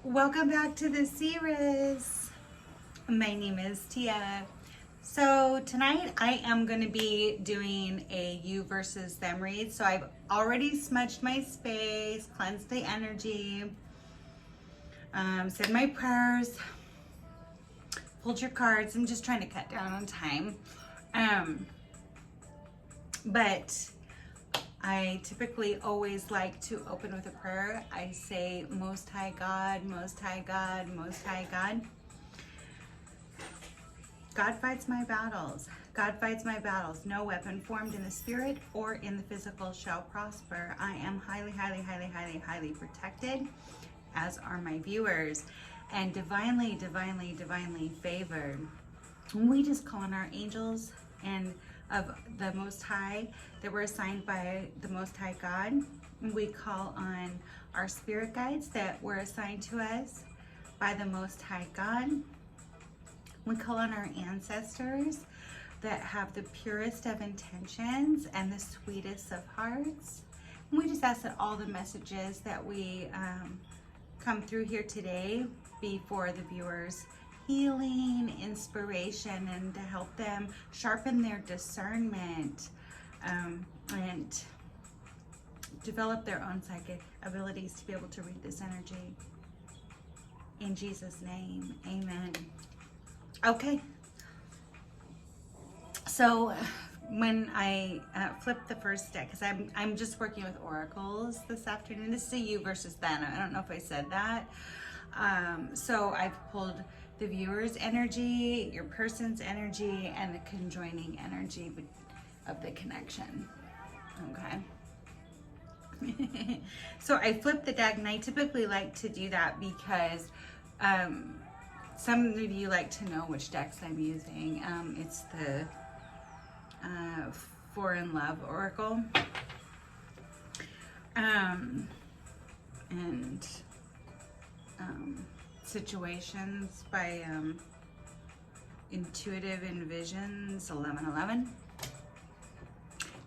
Welcome back to the series. My name is Tia. So tonight I am going to be doing a you versus them read. So I've already smudged my space, cleansed the energy, said my prayers, pulled your cards. I'm just trying to cut down on time. But I typically always like to open with a prayer. I say, Most High God, Most High God, Most High God. God fights my battles. God fights my battles. No weapon formed in the spirit or in the physical shall prosper. I am highly, highly, highly, highly, highly protected, as are my viewers, and divinely, divinely, divinely favored. We just call on our angels and of the Most High that were assigned by the Most High God. We call on our spirit guides that were assigned to us by the Most High God. We call on our ancestors that have the purest of intentions and the sweetest of hearts. And we just ask that all the messages that we come through here today be for the viewers healing, inspiration, and to help them sharpen their discernment and develop their own psychic abilities to be able to read this energy. In Jesus' name, amen. Okay. So when I flipped the first deck, because I'm just working with oracles this afternoon. This is a you versus them. I don't know if I said that. So I've pulled the viewer's energy, your person's energy, and the conjoining energy of the connection. Okay. So I flipped the deck, and I typically like to do that because some of you like to know which decks I'm using. It's the Foreign Love Oracle. And Situations by Intuitive Envisions 1111.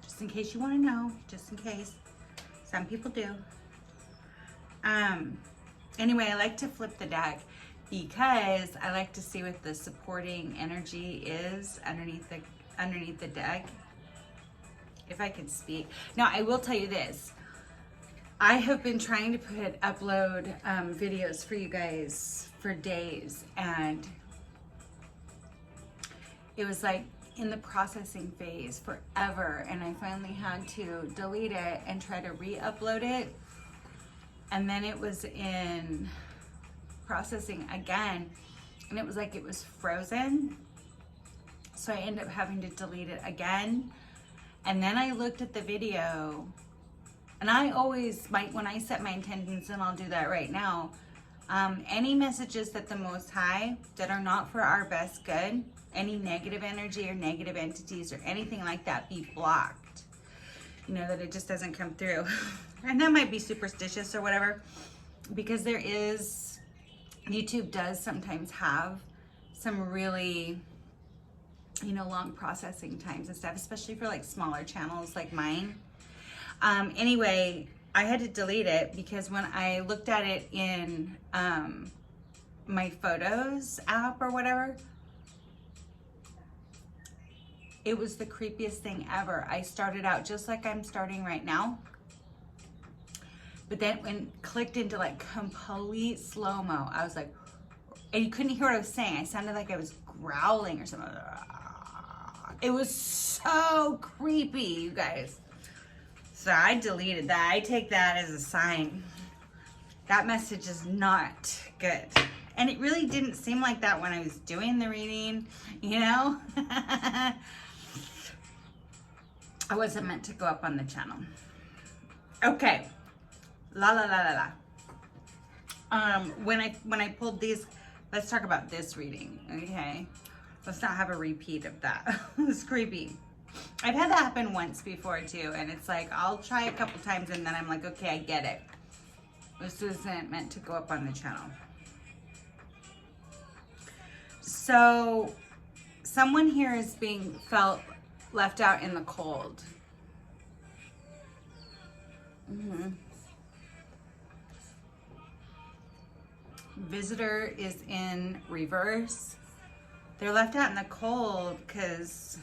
Just in case you want to know, just in case. Some people do. Anyway, I like to flip the deck because I like to see what the supporting energy is underneath the deck. If I can speak. Now, I will tell you this. I have been trying to upload videos for you guys for days, and it was like in the processing phase forever, and I finally had to delete it and try to re-upload it, and then it was in processing again, and it was like it was frozen, so I ended up having to delete it again. And then I looked at the video, and I always, when I set my intentions, and I'll do that right now, any messages that the Most High that are not for our best good, any negative energy or negative entities or anything like that, be blocked. You know, that it just doesn't come through. And that might be superstitious or whatever, because YouTube does sometimes have some really, long processing times and stuff, especially for like smaller channels like mine. Anyway, I had to delete it because when I looked at it in my Photos app or whatever, it was the creepiest thing ever. I started out just like I'm starting right now, but then when clicked into like complete slow-mo, I was like, and you couldn't hear what I was saying. I sounded like I was growling or something. It was so creepy, you guys. So I deleted that. I take that as a sign. That message is not good. And it really didn't seem like that when I was doing the reading, I wasn't meant to go up on the channel. Okay. La la la la la. When I pulled these, let's talk about this reading, okay? Let's not have a repeat of that. It's creepy. I've had that happen once before too, and it's like I'll try a couple times and then I'm like, okay, I get it. This isn't meant to go up on the channel. So someone here is being left out in the cold. Visitor is in reverse. They're left out in the cold because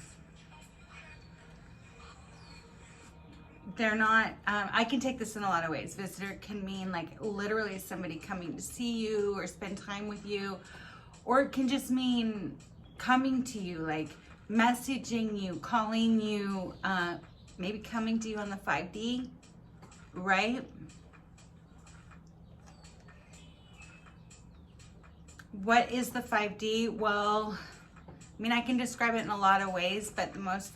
they're not, I can take this in a lot of ways. Visitor can mean like literally somebody coming to see you or spend time with you, or it can just mean coming to you, like messaging you, calling you, maybe coming to you on the 5D, right? What is the 5D? Well, I mean, I can describe it in a lot of ways, but the most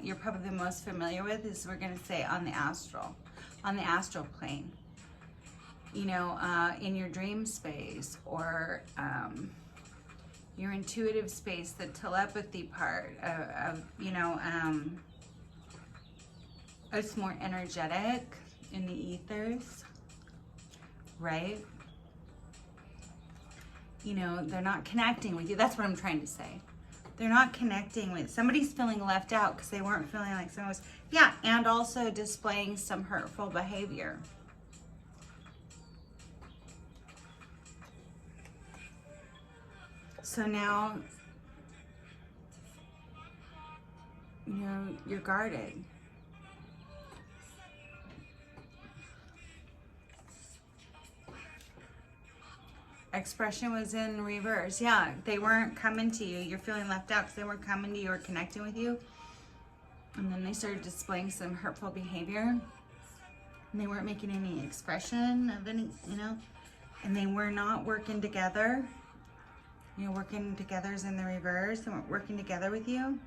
you're probably the most familiar with is, we're going to say, on the astral plane. You know, in your dream space, or your intuitive space, the telepathy part of you know, it's more energetic in the ethers, right? You know, they're not connecting with you. That's what I'm trying to say. They're not connecting with, somebody's feeling left out because they weren't feeling like someone was, yeah, and also displaying some hurtful behavior. So now, you know, you're guarded. Expression was in reverse. Yeah, they weren't coming to you. You're feeling left out because they weren't coming to you or connecting with you. And then they started displaying some hurtful behavior. And they weren't making any expression of any, you know, and they were not working together. You know, working together is in the reverse. They weren't working together with you.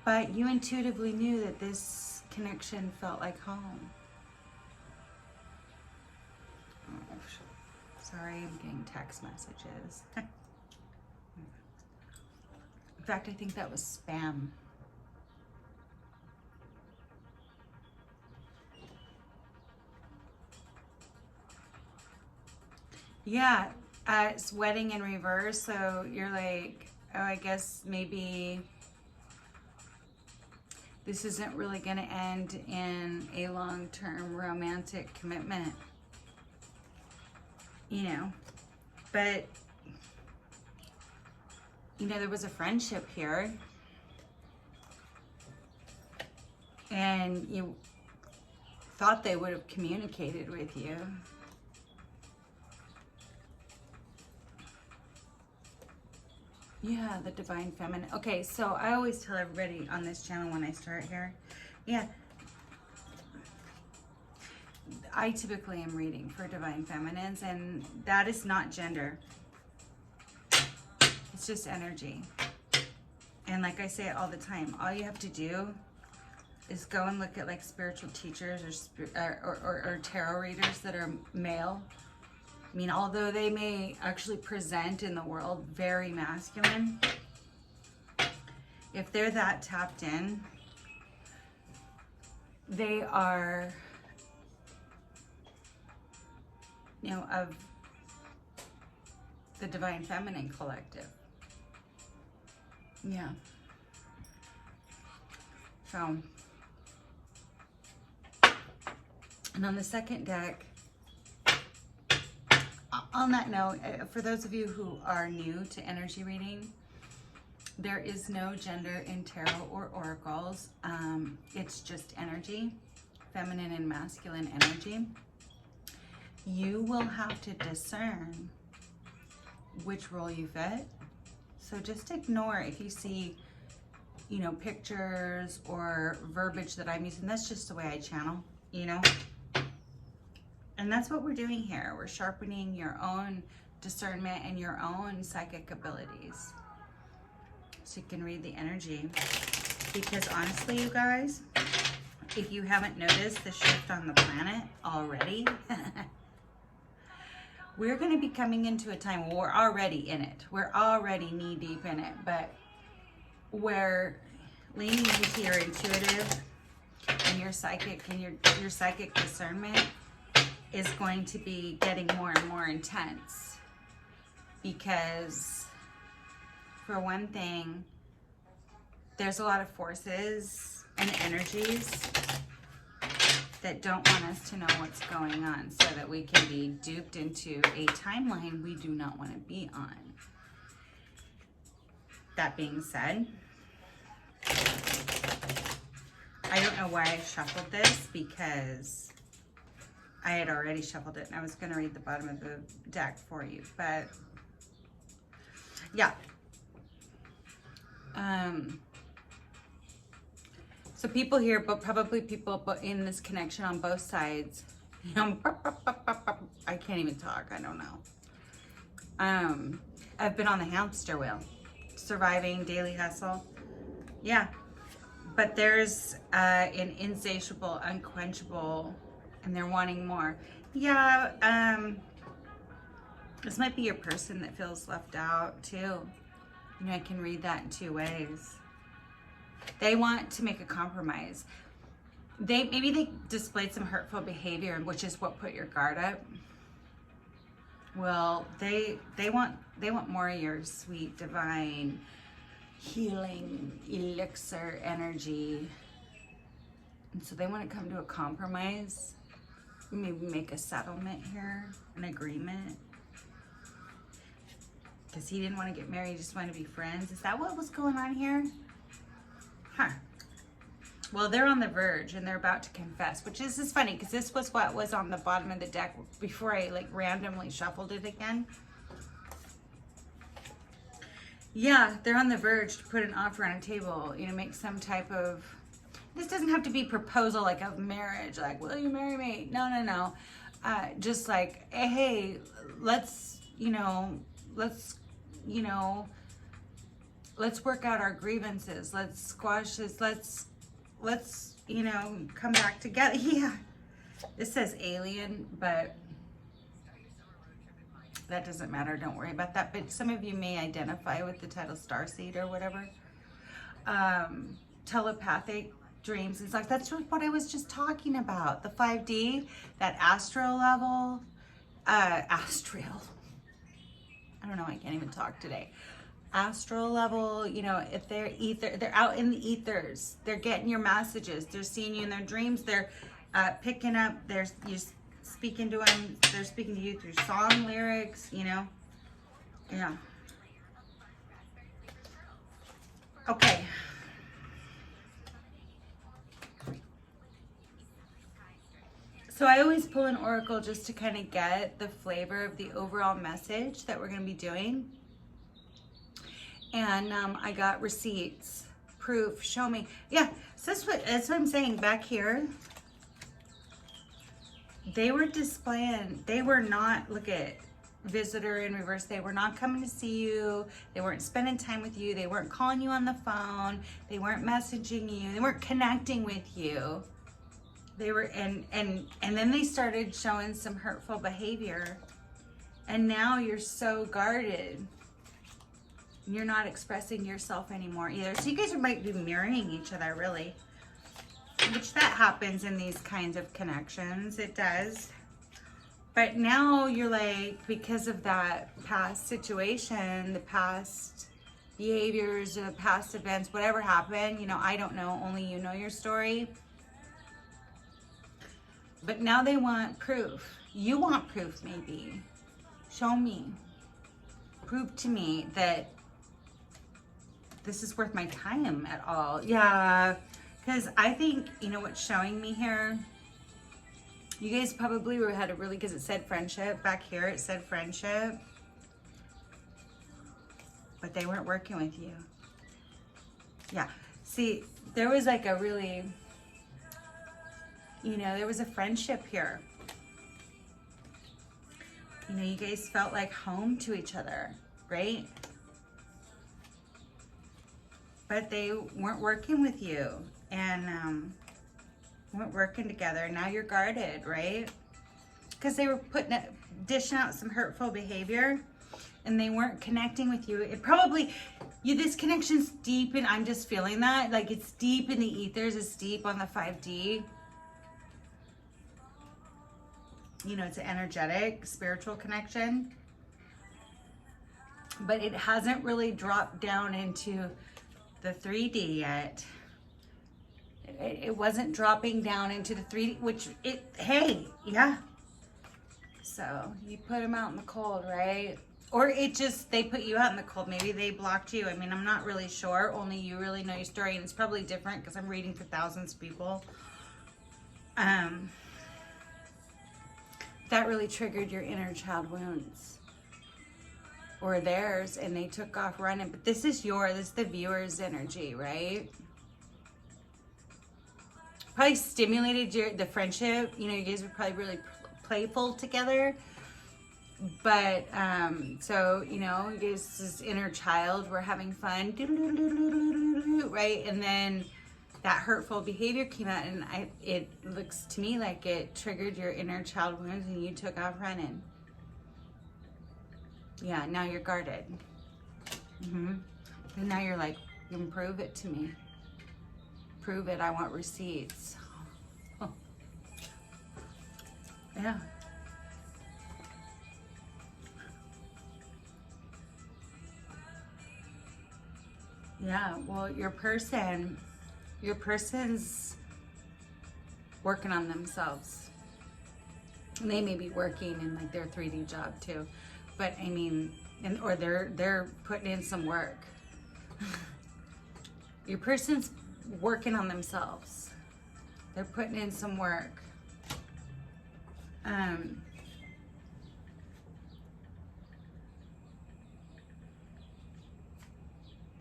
But you intuitively knew that this connection felt like home. Sorry, I'm getting text messages. In fact, I think that was spam. Yeah, it's wedding in reverse, so you're like, oh, I guess maybe this isn't really going to end in a long-term romantic commitment. You know, but, you know, there was a friendship here, and you thought they would have communicated with you. Yeah, the divine feminine. Okay, so I always tell everybody on this channel when I start here, yeah, I typically am reading for divine feminines, and that is not gender. It's just energy. And like I say all the time, all you have to do is go and look at like spiritual teachers or tarot readers that are male. I mean, although they may actually present in the world very masculine, if they're that tapped in, they are, you know, of the divine feminine collective. Yeah. So, and on the second deck, on that note, for those of you who are new to energy reading, there is no gender in tarot or oracles. It's just energy, feminine and masculine energy. You will have to discern which role you fit. So just ignore if you see, you know, pictures or verbiage that I'm using. That's just the way I channel, you know. And that's what we're doing here. We're sharpening your own discernment and your own psychic abilities, so you can read the energy. Because honestly, you guys, if you haven't noticed the shift on the planet already, we're going to be coming into a time where we're already in it. We're already knee deep in it, but we're leaning into your intuitive and your psychic, and your psychic discernment is going to be getting more and more intense. Because for one thing, there's a lot of forces and energies that don't want us to know what's going on so that we can be duped into a timeline we do not want to be on. That being said, I don't know why I shuffled this, because I had already shuffled it and I was going to read the bottom of the deck for you, but yeah. So people here, but probably people in this connection on both sides, you know, I can't even talk, I don't know. I've been on the hamster wheel, surviving, daily hustle. Yeah, but there's an insatiable, unquenchable, and they're wanting more. Yeah, this might be your person that feels left out too. You know, I can read that in two ways. They want to make a compromise. Maybe they displayed some hurtful behavior, which is what put your guard up. Well, they want more of your sweet, divine, healing, elixir energy. And so they want to come to a compromise. Maybe make a settlement here, an agreement. Because he didn't want to get married, he just wanted to be friends. Is that what was going on here? Huh. Well, they're on the verge and they're about to confess, which is funny because this was what was on the bottom of the deck before I like randomly shuffled it again. Yeah, they're on the verge to put an offer on a table, you know, make some type of, this doesn't have to be proposal like of marriage, like, will you marry me? No, no, no. Just like, hey, let's work out our grievances. Let's squash this. Let's, you know, come back together. Yeah. This says alien, but that doesn't matter. Don't worry about that. But some of you may identify with the title Starseed or whatever. Telepathic dreams and stuff. That's what I was just talking about. The 5D, that astral level. Astral. I don't know. I can't even talk today. Astral level, you know, if they're out in the ethers, they're getting your messages, they're seeing you in their dreams, they're picking up, you're speaking to them, they're speaking to you through song lyrics, you know. Yeah. Okay. So I always pull an oracle just to kind of get the flavor of the overall message that we're going to be doing. And I got receipts, proof, show me. Yeah, so that's what I'm saying. Back here, they were displaying, they were not, look at visitor in reverse, they were not coming to see you, they weren't spending time with you, they weren't calling you on the phone, they weren't messaging you, they weren't connecting with you. They were, and then they started showing some hurtful behavior, and now you're so guarded. You're not expressing yourself anymore either. So you guys might be mirroring each other, really. Which that happens in these kinds of connections. It does. But now you're like, because of that past situation, the past behaviors, the past events, whatever happened, you know, I don't know. Only you know your story. But now they want proof. You want proof, maybe. Show me. Prove to me that this is worth my time at all. Yeah, because I think, you know what's showing me here? You guys probably had a really, because it said friendship. Back here it said friendship. But they weren't working with you. Yeah, see, there was like a really, you know, there was a friendship here. You know, you guys felt like home to each other, right? But they weren't working with you and weren't working together. Now you're guarded, right? Because they were dishing out some hurtful behavior and they weren't connecting with you. It probably, this connection's deep, and I'm just feeling that. Like, it's deep in the ethers, it's deep on the 5D. You know, it's an energetic, spiritual connection. But it hasn't really dropped down into the 3D yet. It wasn't dropping down into the 3D, which hey, yeah. So you put them out in the cold, right? Or they put you out in the cold. Maybe they blocked you. I mean, I'm not really sure. Only you really know your story. And it's probably different because I'm reading for thousands of people. That really triggered your inner child wounds. Or theirs. And they took off running. But this is the viewer's energy, right? Probably stimulated the friendship. You know, you guys were probably really playful together. But, so, you know, you guys, this inner child, we're having fun, right? And then that hurtful behavior came out, and it looks to me like it triggered your inner child wounds, and you took off running. Yeah, now you're guarded. And now you're like, you can prove it to me. Prove it, I want receipts. Yeah. Yeah, well, your person's working on themselves. And they may be working in like their 3D job too. But I mean, or they're putting in some work. Your person's working on themselves. They're putting in some work.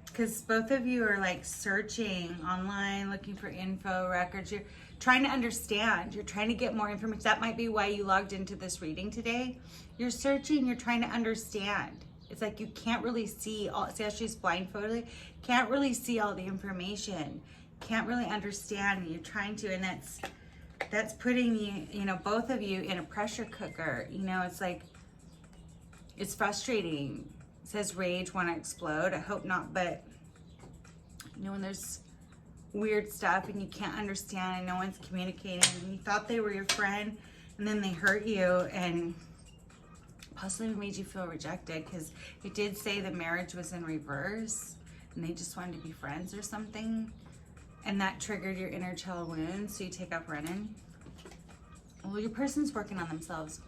Because both of you are like searching online, looking for info, records. You're trying to understand. You're trying to get more information. That might be why you logged into this reading today. You're searching. You're trying to understand. It's like you can't really see all. See how she's blindfolded? Can't really see all the information. Can't really understand. You're trying to, and that's putting you know, both of you in a pressure cooker. You know, it's like it's frustrating. It says rage, want to explode. I hope not, but you know, when there's weird stuff and you can't understand and no one's communicating and you thought they were your friend and then they hurt you and possibly made you feel rejected, because it did say the marriage was in reverse and they just wanted to be friends or something, and that triggered your inner child wounds, so you take off running. Well, your person's working on themselves.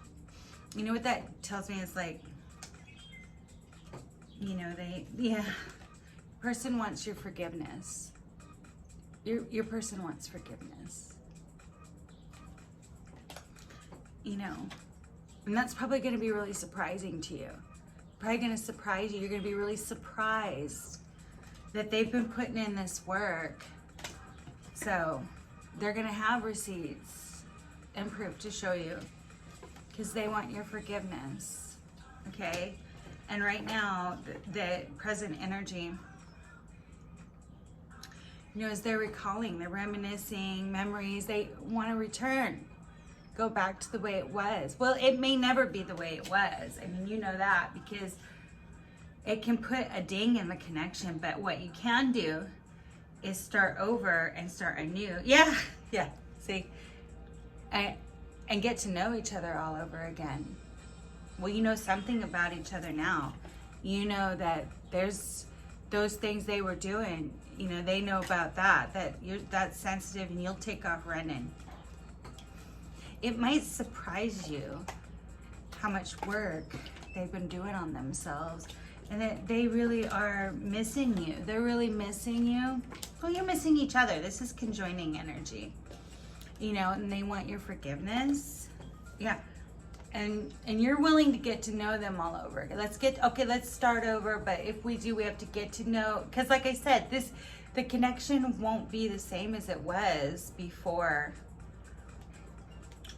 You know what that tells me is like, you know, person wants your forgiveness. Your person wants forgiveness. You know, and that's probably going to be really surprising to you. Probably going to surprise you. You're going to be really surprised that they've been putting in this work. So they're going to have receipts and proof to show you, because they want your forgiveness. Okay? And right now, the present energy, you know, as they're recalling, they're reminiscing memories, they want to return, go back to the way it was. Well, it may never be the way it was. I mean, you know that, because it can put a ding in the connection. But what you can do is start over and start anew. Yeah, see? And get to know each other all over again. Well, you know something about each other now. You know that there's those things they were doing. You know, they know about that you're that sensitive, and you'll take off running. It might surprise you how much work they've been doing on themselves, and that they really are missing you. They're really missing you. Well, you're missing each other. This is conjoining energy. You know, and they want your forgiveness. Yeah. And you're willing to get to know them all over. Let's start over. But if we do, we have to get to know, because like I said, the connection won't be the same as it was before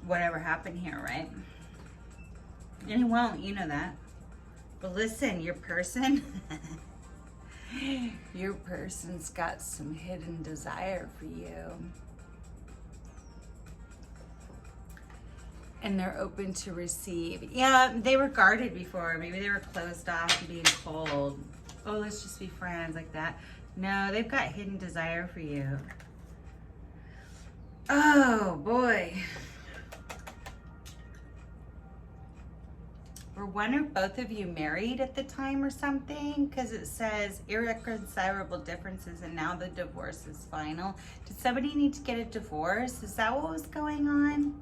whatever happened here, right? And it won't, you know that. But listen, your person's got some hidden desire for you. And they're open to receive. Yeah, they were guarded before. Maybe they were closed off to being cold. Oh, let's just be friends, like that. No, they've got hidden desire for you. Oh, boy. We're one or both of you married at the time or something? Because it says irreconcilable differences and now the divorce is final. Did somebody need to get a divorce? Is that what was going on?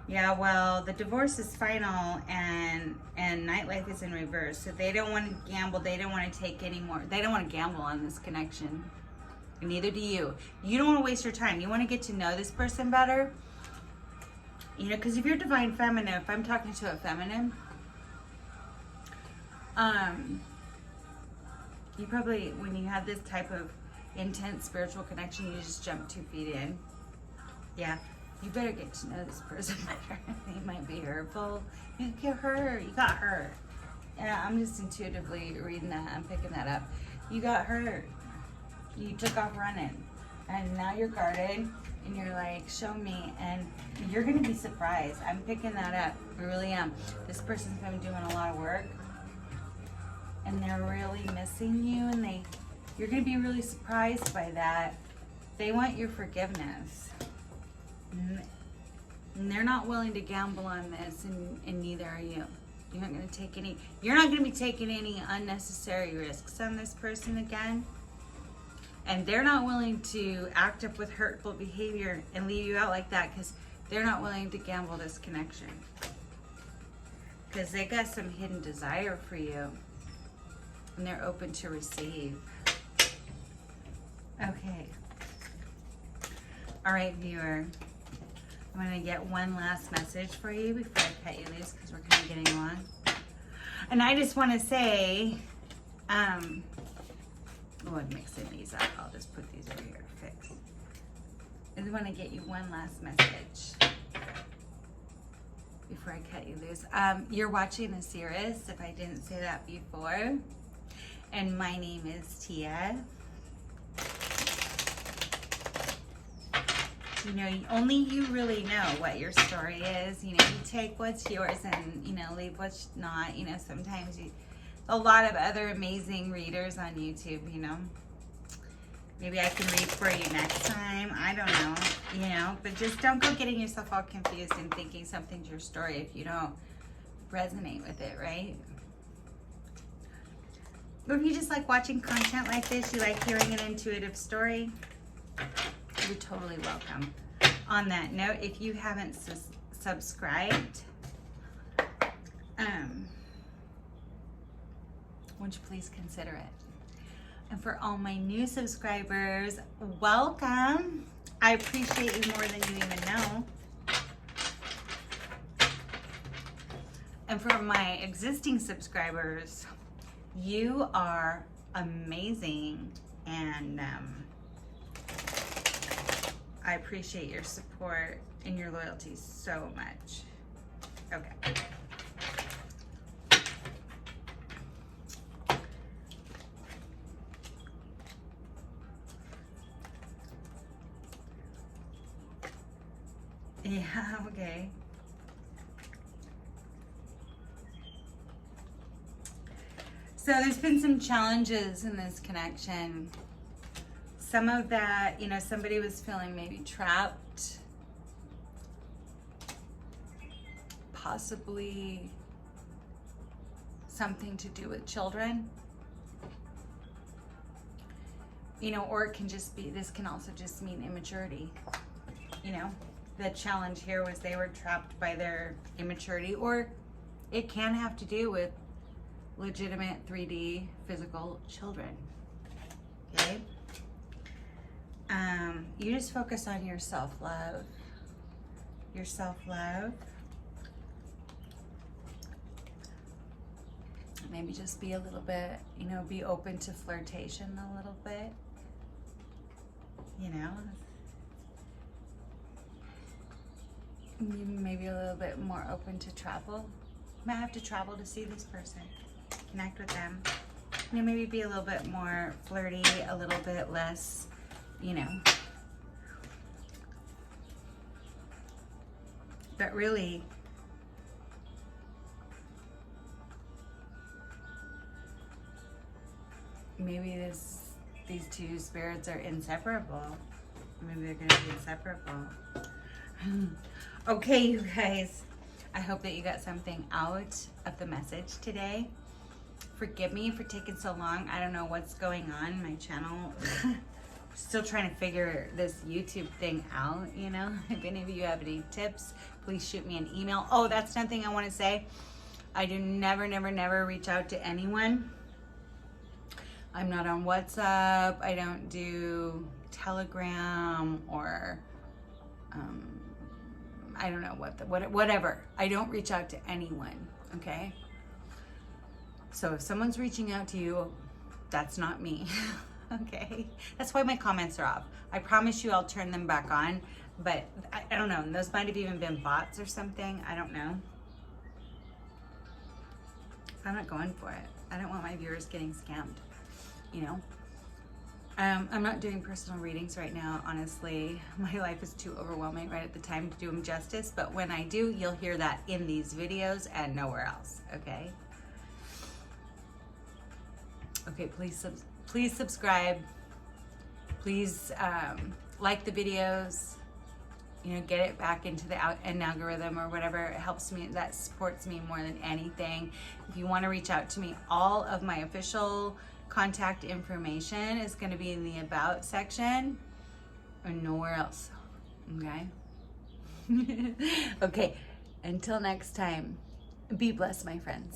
Yeah, well, the divorce is final and nightlife is in reverse. So they don't want to gamble. They don't want to take any more. They don't want to gamble on this connection. And neither do you. You don't want to waste your time. You want to get to know this person better. You know, because if you're divine feminine, if I'm talking to a feminine, you probably, when you have this type of intense spiritual connection, you just jump 2 feet in. Yeah. You better get to know this person better. They might be hurtful. You get hurt. You got hurt. Yeah, I'm just intuitively reading that. I'm picking that up. You got hurt. You took off running. And now you're guarded. And you're like, show me. And you're going to be surprised. I'm picking that up. I really am. This person's been doing a lot of work. And they're really missing you. And you're going to be really surprised by that. They want your forgiveness. And they're not willing to gamble on this, and neither are you. You're not going to take any. You're not going to be taking any unnecessary risks on this person again. And they're not willing to act up with hurtful behavior and leave you out like that because they're not willing to gamble this connection. Because they got some hidden desire for you, and they're open to receive. Okay. All right, viewer. I'm going to get one last message for you before I cut you loose because we're kind of getting along. And I just want to say, I'm mixing these up. I'll just put these over here to fix. I just want to get you one last message before I cut you loose. You're watching a series, if I didn't say that before. And my name is Tia. You know, only you really know what your story is. You know, you take what's yours and, you know, leave what's not. You know, sometimes a lot of other amazing readers on YouTube, you know. Maybe I can read for you next time. I don't know, you know. But just don't go getting yourself all confused and thinking something's your story if you don't resonate with it, right? Or if you just like watching content like this, you like hearing an intuitive story, you're totally welcome. On that note, if you haven't subscribed, would you please consider it? And for all my new subscribers, welcome. I appreciate you more than you even know. And for my existing subscribers, you are amazing, and I appreciate your support and your loyalty so much. Okay. Yeah, okay. So there's been some challenges in this connection. Some of that, you know, somebody was feeling maybe trapped, possibly something to do with children, you know, or it can just be, this can also just mean immaturity. You know, the challenge here was they were trapped by their immaturity, or it can have to do with legitimate 3D physical children. Okay? You just focus on your self-love. Your self-love. Maybe just be a little bit, you know, be open to flirtation a little bit. You know? Maybe a little bit more open to travel. You might have to travel to see this person. Connect with them. You know, maybe be a little bit more flirty, a little bit less, you know. But really, maybe these two spirits are inseparable. Maybe they're going to be inseparable. Okay, you guys, I hope that you got something out of the message today. Forgive me for taking so long. I don't know what's going on. My channel, still trying to figure this YouTube thing out, you know. If any of you have any tips, please shoot me an email. Oh, that's something I want to say. I do never reach out to anyone. I'm not on WhatsApp. I don't do Telegram or I don't know whatever. I don't reach out to anyone, okay? So if someone's reaching out to you, that's not me, okay? That's why my comments are off. I promise you I'll turn them back on, but I don't know. Those might have even been bots or something. I don't know. I'm not going for it. I don't want my viewers getting scammed, you know? I'm not doing personal readings right now, honestly. My life is too overwhelming right at the time to do them justice, but when I do, you'll hear that in these videos and nowhere else, okay? Okay, please subscribe. Please like the videos. You know, get it back into the an algorithm or whatever. It helps me. That supports me more than anything. If you want to reach out to me, all of my official contact information is going to be in the About section or nowhere else. Okay? Okay, until next time, be blessed, my friends.